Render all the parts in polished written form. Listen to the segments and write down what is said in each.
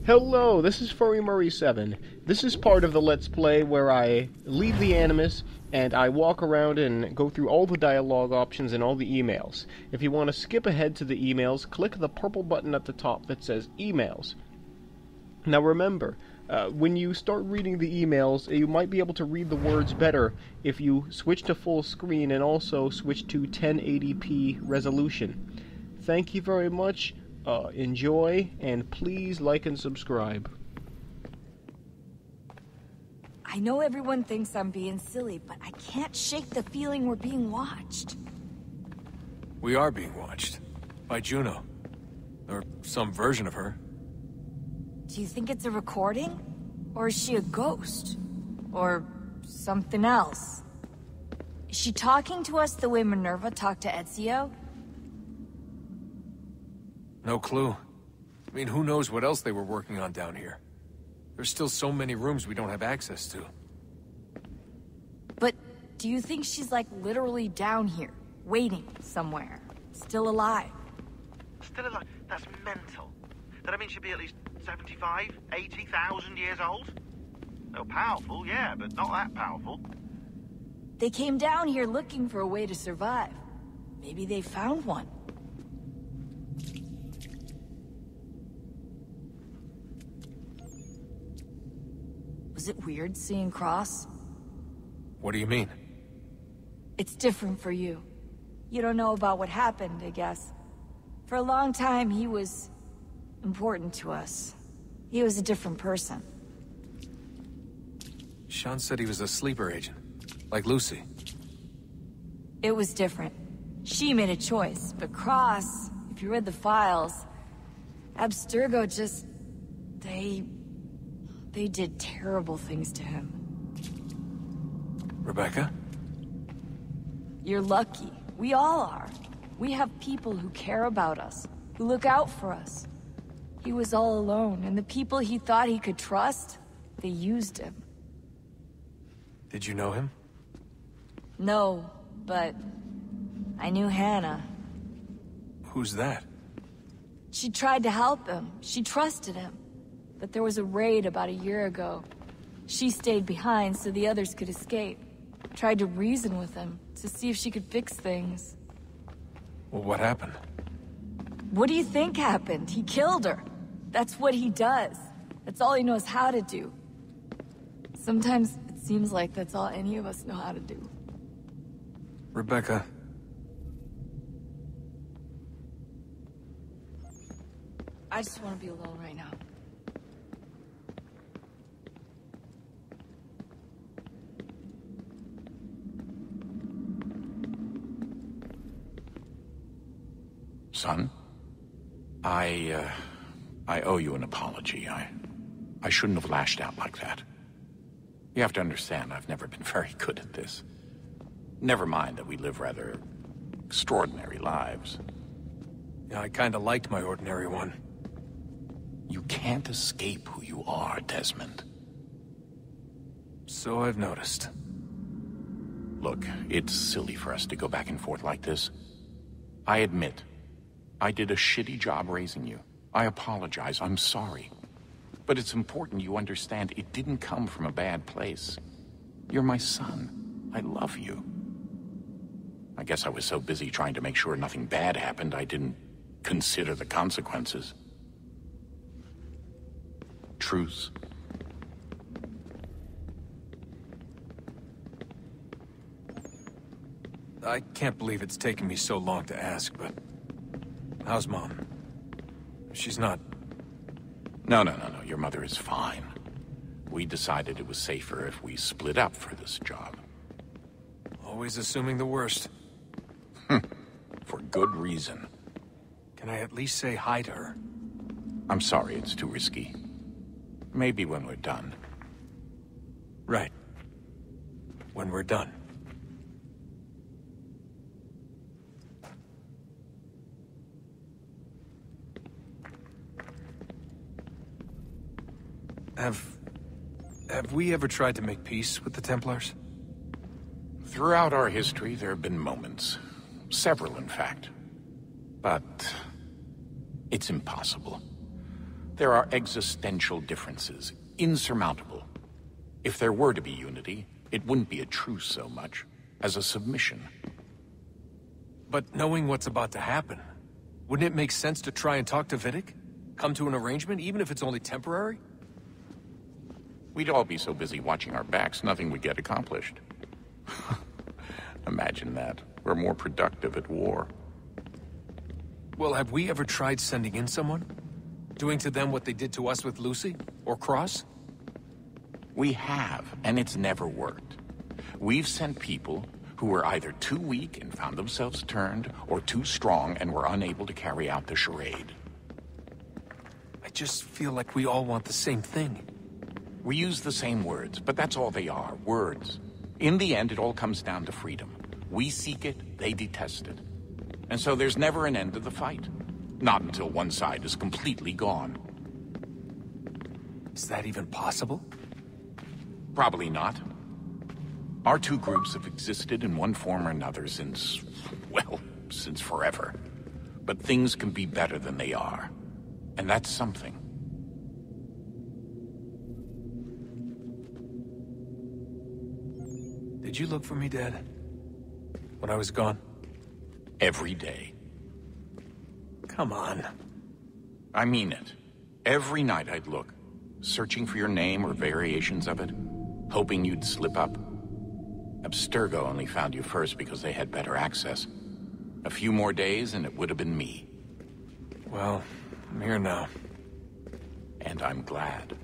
Hello, this is FurryMurry7. This is part of the Let's Play where I leave the Animus and I walk around and go through all the dialogue options and all the emails. If you want to skip ahead to the emails, click the purple button at the top that says Emails. Now remember, when you start reading the emails, you might be able to read the words better if you switch to full screen and also switch to 1080p resolution. Thank you very much. Enjoy, and please like and subscribe. I know everyone thinks I'm being silly, but I can't shake the feeling we're being watched. We are being watched. By Juno. Or some version of her. Do you think it's a recording? Or is she a ghost? Or something else? Is she talking to us the way Minerva talked to Ezio? No clue. I mean, who knows what else they were working on down here? There's still so many rooms we don't have access to. But do you think she's like literally down here, waiting somewhere, still alive? Still alive? That's mental. That means she'd be at least 75, 80,000 years old? Oh, powerful, yeah, but not that powerful. They came down here looking for a way to survive. Maybe they found one. Was it weird seeing Cross? What do you mean? It's different for you. You don't know about what happened, I guess. For a long time, he was important to us. He was a different person. Sean said he was a sleeper agent. Like Lucy. It was different. She made a choice, but Cross, if you read the files, Abstergo just... They did terrible things to him. Rebecca? You're lucky. We all are. We have people who care about us, who look out for us. He was all alone, and the people he thought he could trust, they used him. Did you know him? No, but I knew Hannah. Who's that? She tried to help him. She trusted him. But there was a raid about a year ago. She stayed behind so the others could escape. Tried to reason with him, to see if she could fix things. Well, what happened? What do you think happened? He killed her. That's what he does. That's all he knows how to do. Sometimes it seems like that's all any of us know how to do. Rebecca. I just want to be alone right now. Son, I owe you an apology. I shouldn't have lashed out like that. You have to understand, I've never been very good at this. Never mind that we live rather extraordinary lives. Yeah, I kinda liked my ordinary one. You can't escape who you are, Desmond. So I've noticed. Look, it's silly for us to go back and forth like this. I admit, I did a shitty job raising you. I apologize, I'm sorry. But it's important you understand it didn't come from a bad place. You're my son. I love you. I guess I was so busy trying to make sure nothing bad happened, I didn't consider the consequences. Truce. I can't believe it's taken me so long to ask, but... how's Mom? She's not... No. Your mother is fine. We decided it was safer if we split up for this job. Always assuming the worst. For good reason. Can I at least say hi to her? I'm sorry, it's too risky. Maybe when we're done. Right. When we're done. Have we ever tried to make peace with the Templars? Throughout our history, there have been moments. Several, in fact. But it's impossible. There are existential differences, insurmountable. If there were to be unity, it wouldn't be a truce so much as a submission. But knowing what's about to happen, wouldn't it make sense to try and talk to Vidic? Come to an arrangement, even if it's only temporary? We'd all be so busy watching our backs, nothing would get accomplished. Imagine that. We're more productive at war. Well, have we ever tried sending in someone? Doing to them what they did to us with Lucy? Or Cross? We have, and it's never worked. We've sent people who were either too weak and found themselves turned, or too strong and were unable to carry out the charade. I just feel like we all want the same thing. We use the same words, but that's all they are, words. In the end, it all comes down to freedom. We seek it, they detest it. And so there's never an end to the fight. Not until one side is completely gone. Is that even possible? Probably not. Our two groups have existed in one form or another since, well, since forever. But things can be better than they are. And that's something. Did you look for me, Dad? When I was gone? Every day. Come on. I mean it. Every night I'd look, searching for your name or variations of it, hoping you'd slip up. Abstergo only found you first because they had better access. A few more days and it would have been me. Well, I'm here now. And I'm glad.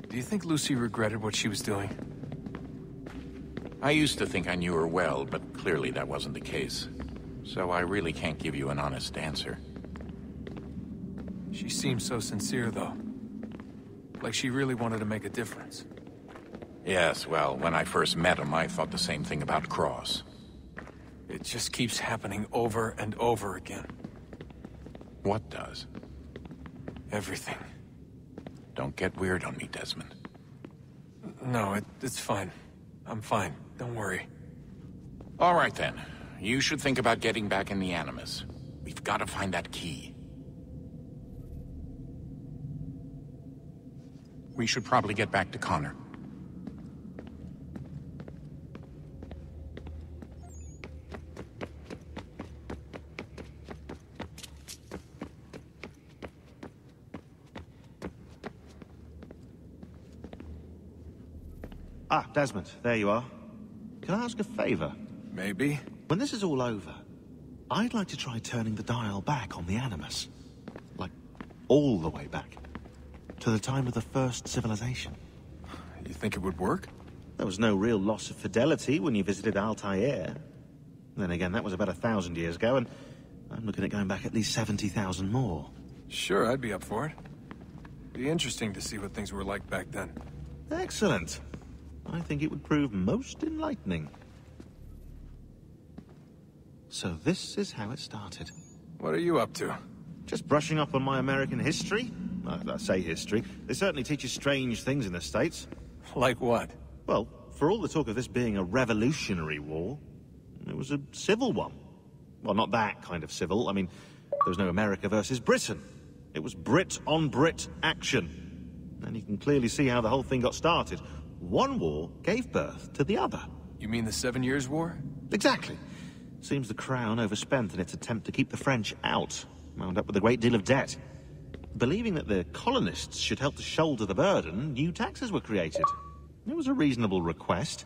Do you think Lucy regretted what she was doing? I used to think I knew her well, but clearly that wasn't the case. So I really can't give you an honest answer. She seemed so sincere, though. Like she really wanted to make a difference. Yes, well, when I first met him, I thought the same thing about Cross. It just keeps happening over and over again. What does? Everything. Don't get weird on me, Desmond. No, it's fine. I'm fine. Don't worry. All right, then. You should think about getting back in the Animus. We've got to find that key. We should probably get back to Connor. Ah, Desmond, there you are. Can I ask a favor? Maybe. When this is all over, I'd like to try turning the dial back on the Animus. Like, all the way back. To the time of the first civilization. You think it would work? There was no real loss of fidelity when you visited Altair. Then again, that was about 1,000 years ago, and I'm looking at going back at least 70,000 more. Sure, I'd be up for it. Be interesting to see what things were like back then. Excellent. I think it would prove most enlightening. So this is how it started. What are you up to? Just brushing up on my American history. I say history. They certainly teach you strange things in the States. Like what? Well, for all the talk of this being a revolutionary war, it was a civil one. Well, not that kind of civil. I mean, there was no America versus Britain. It was Brit on Brit action. And you can clearly see how the whole thing got started. One war gave birth to the other. You mean the 7 Years' War? Exactly. Seems the Crown overspent in its attempt to keep the French out, wound up with a great deal of debt. Believing that the colonists should help to shoulder the burden, new taxes were created. It was a reasonable request,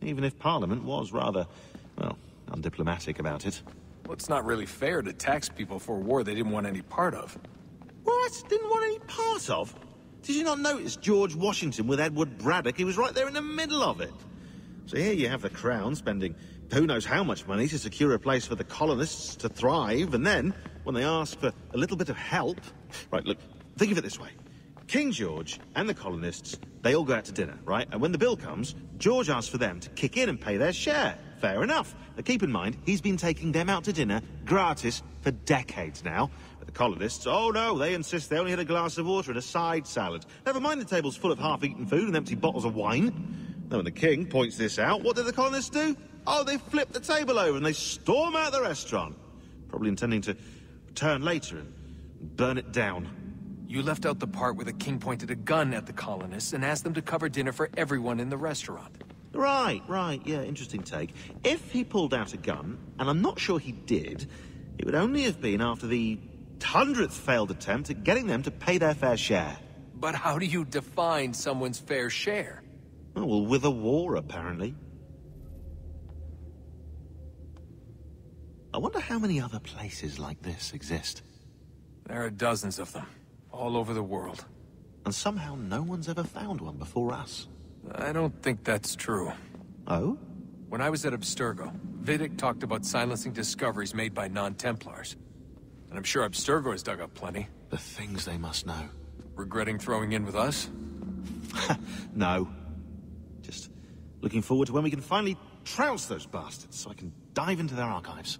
even if Parliament was rather, well, undiplomatic about it. Well, it's not really fair to tax people for a war they didn't want any part of. What? Didn't want any part of? Did you not notice George Washington with Edward Braddock? He was right there in the middle of it. So here you have the Crown spending who knows how much money to secure a place for the colonists to thrive, and then, when they ask for a little bit of help... Right, look, think of it this way. King George and the colonists, they all go out to dinner, right? And when the bill comes, George asks for them to kick in and pay their share. Fair enough. But keep in mind, he's been taking them out to dinner gratis for decades now. But the colonists, oh no, they insist they only had a glass of water and a side salad. Never mind the tables full of half-eaten food and empty bottles of wine. Now when the king points this out, what do the colonists do? Oh, they flip the table over and they storm out the restaurant. Probably intending to return later and burn it down. You left out the part where the king pointed a gun at the colonists and asked them to cover dinner for everyone in the restaurant. Right, yeah, interesting take. If he pulled out a gun, and I'm not sure he did, it would only have been after the 100th failed attempt at getting them to pay their fair share. But how do you define someone's fair share? Oh, well, with a war, apparently. I wonder how many other places like this exist. There are dozens of them, all over the world. And somehow no one's ever found one before us. I don't think that's true. Oh? When I was at Abstergo, Vidic talked about silencing discoveries made by non-Templars. And I'm sure Abstergo has dug up plenty. The things they must know. Regretting throwing in with us? No. Just looking forward to when we can finally trounce those bastards so I can dive into their archives.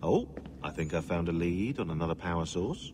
Oh, I think I found a lead on another power source.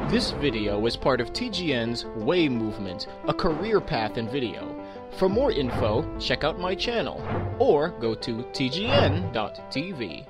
This video is part of TGN's Way movement, a career path in video. For more info, check out my channel, or go to tgn.tv.